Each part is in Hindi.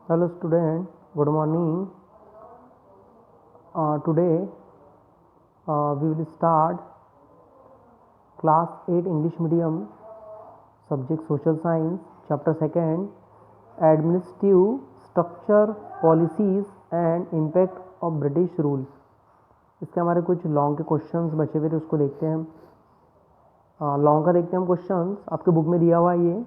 Hello student, good morning. Today we will start class 8 English medium subject social science chapter 2nd administrative structure policies and impact of British rule. इसके हमारे कुछ लॉन्ग के क्वेश्चंस बचे हुए थे, उसको देखते हैं हम। लॉन्ग का देखते हैं हम क्वेश्चंस, आपके बुक में दिया हुआ है ये।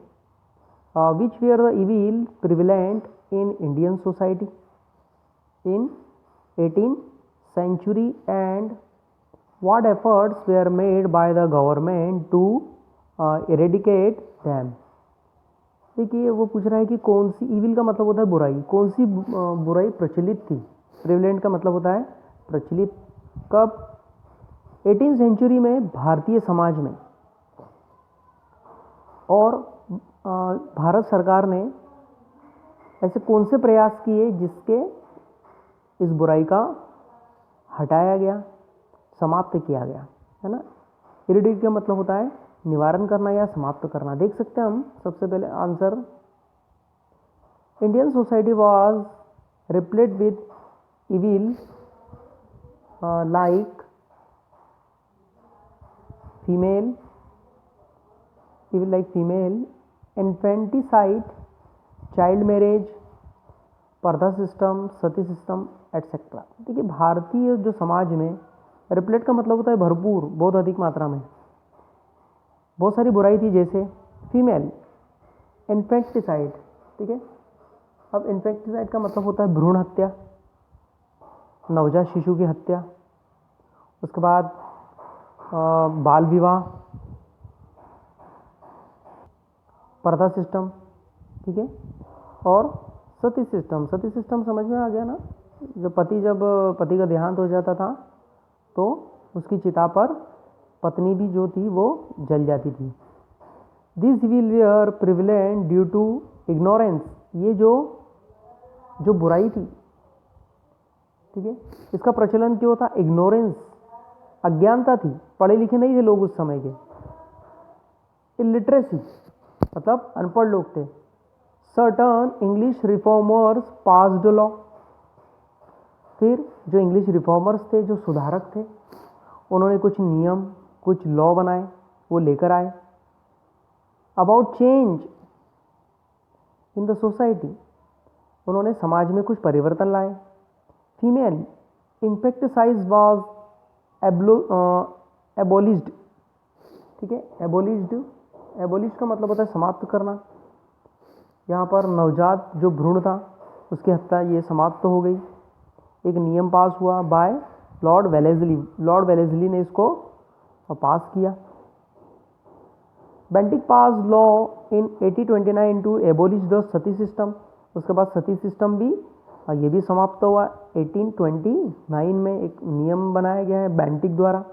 Which were the evil prevalent in Indian society in 18th century and what efforts were made by the government to eradicate them? देखिए वो पूछ रहा है कि कौन सी, ईविल का मतलब होता है बुराई, कौन सी बुराई प्रचलित थी। प्रिवलेंट का मतलब होता है प्रचलित। कब? 18th सेंचुरी में भारतीय समाज में। और भारत सरकार ने ऐसे कौन से प्रयास किए जिसके इस बुराई का हटाया गया, समाप्त किया गया, है ना। इरेडिकेट का मतलब होता है निवारण करना या समाप्त करना। देख सकते हैं हम सबसे पहले answer, Indian society was repellent with evil like female infanticide, child marriage, पर्दा सिस्टम, सती सिस्टम एटसेट्रा। देखिए भारतीय जो समाज में, रिप्लेट का मतलब होता है भरपूर, बहुत अधिक मात्रा में, बहुत सारी बुराई थी। जैसे फीमेल इन्फेंटिसाइड, ठीक है। अब इन्फेंटिसाइड का मतलब होता है भ्रूण हत्या, नवजात शिशु की हत्या। उसके बाद बाल विवाह, पर्दा सिस्टम, ठीक है। और सती सिस्टम, सती सिस्टम समझ में आ गया ना। जब पति का देहांत हो जाता था तो उसकी चिता पर पत्नी भी जो थी वो जल जाती थी। This will were prevalent due to ignorance, ये जो बुराई थी, ठीक है, इसका प्रचलन क्यों था? इग्नोरेंस, अज्ञानता थी, पढ़े लिखे नहीं थे लोग उस समय के। इलिटरेसी मतलब अनपढ़ लोग थे। Certain English reformers passed law, फिर जो इंग्लिश रिफॉर्मर्स थे, जो सुधारक थे, उन्होंने कुछ नियम, कुछ लॉ बनाए, वो लेकर आए। About change in the society, उन्होंने समाज में कुछ परिवर्तन लाए। फीमेल इन्फेक्टिसाइड वाज एबोलिश्ड, ठीक है। एबोलिश का मतलब होता है समाप्त करना। यहाँ पर नवजात जो भ्रूण था उसकी हत्या ये समाप्त हो गई। एक नियम पास हुआ by Lord Wellesley, Lord Wellesley ने इसको पास किया। Bentinck pass law in 1829 to abolish the sati system, उसके बाद सती सिस्टम भी ये भी समाप्त हुआ। 1829 में एक नियम बनाया गया है बेंटिक द्वारा।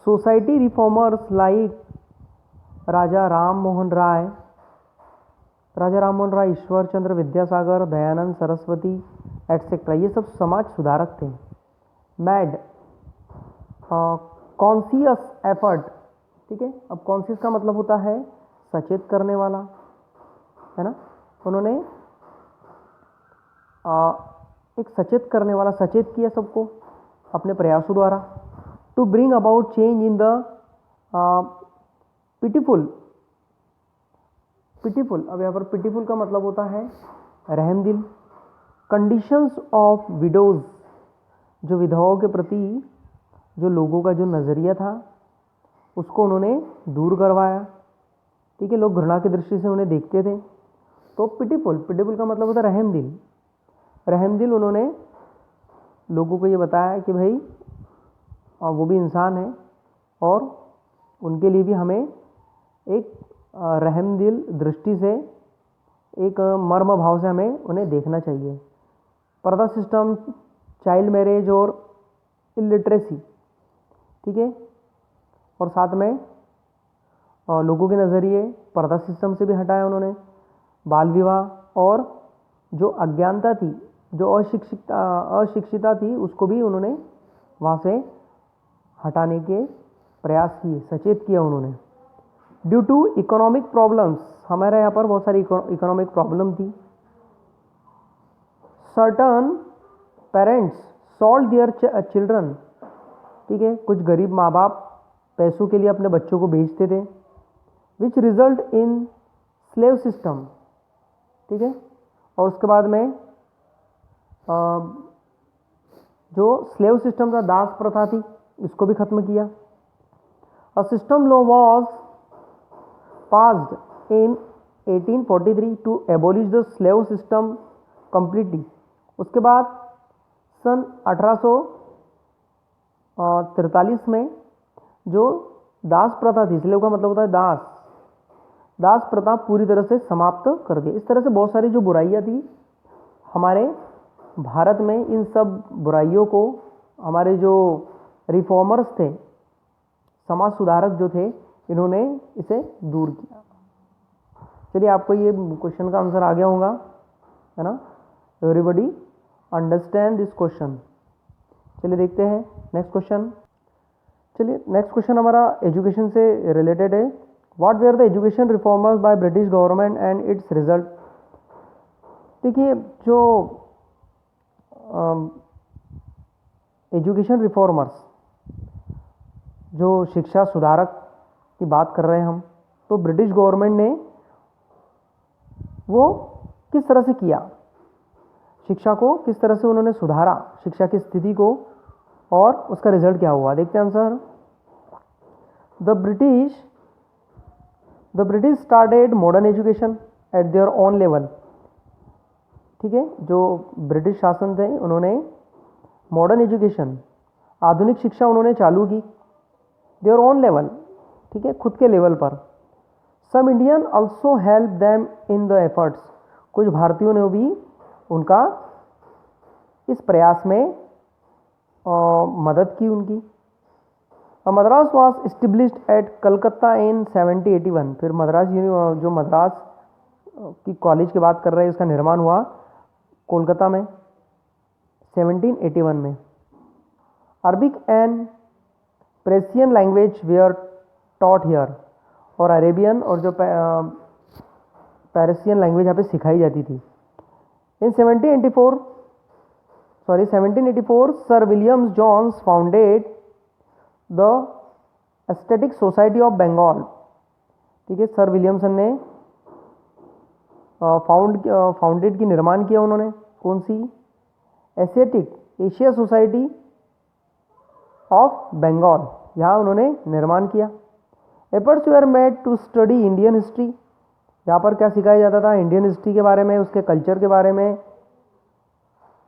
सोसाइटी रिफॉर्मर्स लाइक राजा राम मोहन राय, ईश्वर चंद्र विद्यासागर, दयानंद सरस्वती एटसेट्रा, ये सब समाज सुधारक थे। मैड कॉन्शियस एफर्ट, ठीक है। अब कॉन्शियस का मतलब होता है सचेत करने वाला, है ना। उन्होंने एक सचेत करने वाला, सचेत किया सबको अपने प्रयासों द्वारा। To bring about change in the pitiful, अब यहाँ पर पिटीफुल का मतलब होता है रहमदिल। कंडीशंस ऑफ विडोज, जो विधवाओं के प्रति जो लोगों का जो नज़रिया था उसको उन्होंने दूर करवाया, ठीक है। लोग घृणा की दृष्टि से उन्हें देखते थे। तो पिटीफुल का मतलब होता है रहमदिल। उन्होंने लोगों को ये बताया कि भाई वो भी इंसान है और उनके लिए भी हमें एक रहमदिल दृष्टि से, एक मर्म भाव से हमें उन्हें देखना चाहिए। पर्दा सिस्टम, चाइल्ड मैरिज और इलिटरेसी, ठीक है। और साथ में लोगों के नज़रिए पर्दा सिस्टम से भी हटाया उन्होंने। बाल विवाह और जो अज्ञानता थी, जो अशिक्षिता थी, उसको भी उन्होंने वहाँ से हटाने के प्रयास किए, सचेत किया उन्होंने। ड्यू टू इकोनॉमिक प्रॉब्लम्स, हमारे यहाँ पर बहुत सारी इकोनॉमिक प्रॉब्लम थी, certain parents sold their children, ठीक है, कुछ गरीब माँ बाप पैसों के लिए अपने बच्चों को बेचते थे, which result in slave system, ठीक है, और उसके बाद में जो स्लेव सिस्टम था, दास प्रथा थी, इसको भी खत्म किया। A system law was passed in 1843 to abolish the slave system completely. उसके बाद सन 1843 में जो दास प्रथा थी, स्लेव का मतलब होता है दास, दास प्रथा पूरी तरह से समाप्त कर दी। इस तरह से बहुत सारी जो बुराइयां थी हमारे भारत में, इन सब बुराइयों को हमारे जो रिफॉर्मर्स थे, समाज सुधारक जो थे, इन्होंने इसे दूर किया। चलिए, आपको ये क्वेश्चन का आंसर आ गया होगा, है ना? Everybody understand this question. चलिए देखते हैं नेक्स्ट क्वेश्चन। चलिए नेक्स्ट क्वेश्चन हमारा एजुकेशन से रिलेटेड है। What were the education reformers by British government and its result. देखिए, जो एजुकेशन रिफॉर्मर्स, जो शिक्षा सुधारक की बात कर रहे हैं हम, तो ब्रिटिश गवर्नमेंट ने वो किस तरह से किया, शिक्षा को किस तरह से उन्होंने सुधारा, शिक्षा की स्थिति को, और उसका रिजल्ट क्या हुआ। देखते हैं answer. The British started modern education at their own level, ठीक है, जो ब्रिटिश शासन थे उन्होंने मॉडर्न एजुकेशन, आधुनिक शिक्षा उन्होंने चालू की, देयर ओन लेवल, ठीक है, खुद के लेवल पर। Some Indian also help them in the efforts, कुछ भारतीयों ने भी उनका इस प्रयास में मदद की उनकी। Madras was established at Calcutta in 1781, फिर मद्रास जो मद्रास की कॉलेज की बात कर रहे हैं, इसका निर्माण हुआ कोलकाता में 1781 में। Arabic and Persian language were taught here, और अरेबियन और जो पर्शियन लैंग्वेज यहाँ पे सिखाई जाती थी। In 1784 sir Williams Jones founded the Asiatic society of Bengal, ठीक है, सर विलियमसन ने फाउंडेड की निर्माण किया उन्होंने, कौन सी, Asiatic Asia society of Bengal, यहाँ उन्होंने निर्माण किया। Efforts were made to study Indian history, यहाँ पर क्या सिखाया जाता था, इंडियन हिस्ट्री के बारे में, उसके कल्चर के बारे में,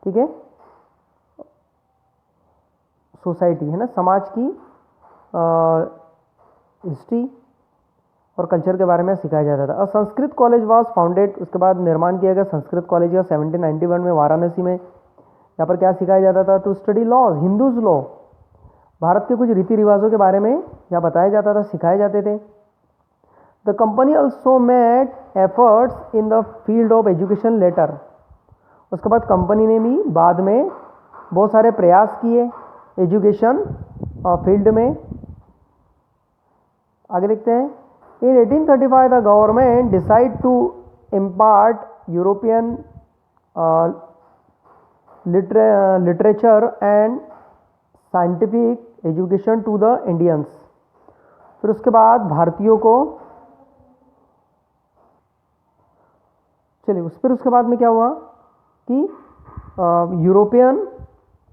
ठीक है, सोसाइटी है ना, समाज की हिस्ट्री और कल्चर के बारे में सिखाया जाता था। और संस्कृत कॉलेज वाज फाउंडेड, उसके बाद निर्माण किया गया संस्कृत कॉलेज का 1791 में वाराणसी में। यहाँ पर क्या सिखाया जाता था, to study law, Hindus law, Bharat के कुछ रीति रिवाजों के बारे में यहाँ बताया जाता था, सिखाए जाते थे। The company also made efforts in the field of education later, उसके बाद कंपनी ने भी बाद में बहुत सारे प्रयास किए एजुकेशन फील्ड में। आगे देखते हैं। In 1835 the government decide to impart European literature and scientific education to the Indians, फिर उसके बाद भारतीयों को, चलिए फिर उसके बाद में क्या हुआ कि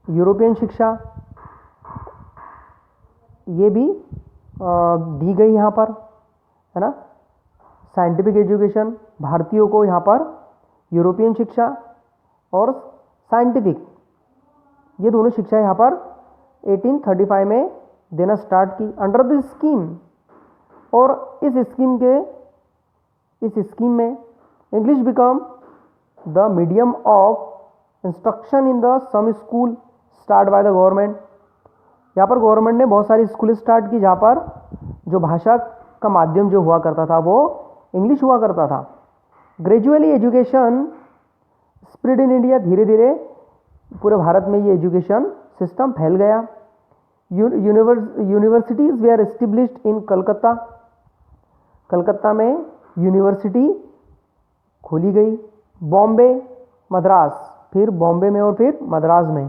यूरोपियन शिक्षा ये भी दी गई यहाँ पर, है ना, साइंटिफिक एजुकेशन, भारतीयों को यहाँ पर यूरोपियन शिक्षा और साइंटिफिक, ये दोनों शिक्षा यहाँ पर 1835 में देना स्टार्ट की अंडर द स्कीम। और इस स्कीम में English become the medium of instruction in the some school start by the government. यहाँ पर गवर्नमेंट ने बहुत सारी स्कूल स्टार्ट की जहाँ पर जो भाषा का माध्यम जो हुआ करता था वो इंग्लिश हुआ करता था। Gradually education spread in India, धीरे धीरे पूरे भारत में ये एजुकेशन सिस्टम फैल गया। Universities were established in Calcutta, Calcutta में यूनिवर्सिटी खोली गई। बॉम्बे, मद्रास, फिर बॉम्बे में और फिर मद्रास में।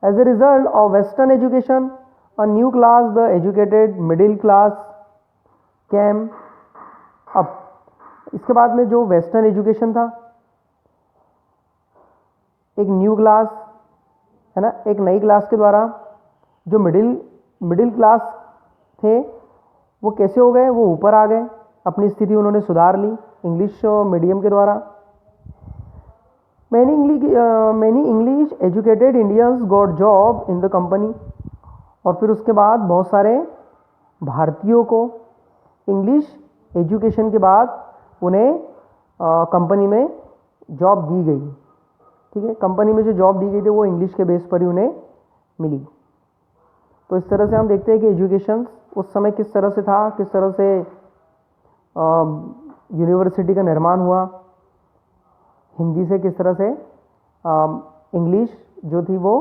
As a result of western education a new class the educated middle class came up. इसके बाद में जो वेस्टर्न एजुकेशन था, एक न्यू क्लास है ना, एक नई क्लास के द्वारा जो मिडिल क्लास थे वो कैसे हो गए, वो ऊपर आ गए, अपनी स्थिति उन्होंने सुधार ली इंग्लिश मीडियम के द्वारा। Many English educated Indians got job in the company. और फिर उसके बाद बहुत सारे भारतीयों को इंग्लिश एजुकेशन के बाद उन्हें कंपनी में जॉब दी गई। ठीक है, कंपनी में जो जॉब दी गई थी वो इंग्लिश के बेस पर ही उन्हें मिली। तो इस तरह से हम देखते हैं कि एजुकेशन उस समय किस तरह से था, किस तरह से यूनिवर्सिटी का निर्माण हुआ, हिंदी से किस तरह से इंग्लिश जो थी वो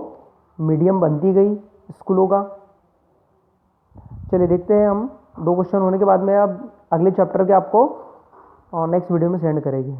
मीडियम बनती गई स्कूलों का। चलिए देखते हैं हम, 2 क्वेश्चन होने के बाद में अब अगले चैप्टर के आपको नेक्स्ट वीडियो में सेंड करेंगे।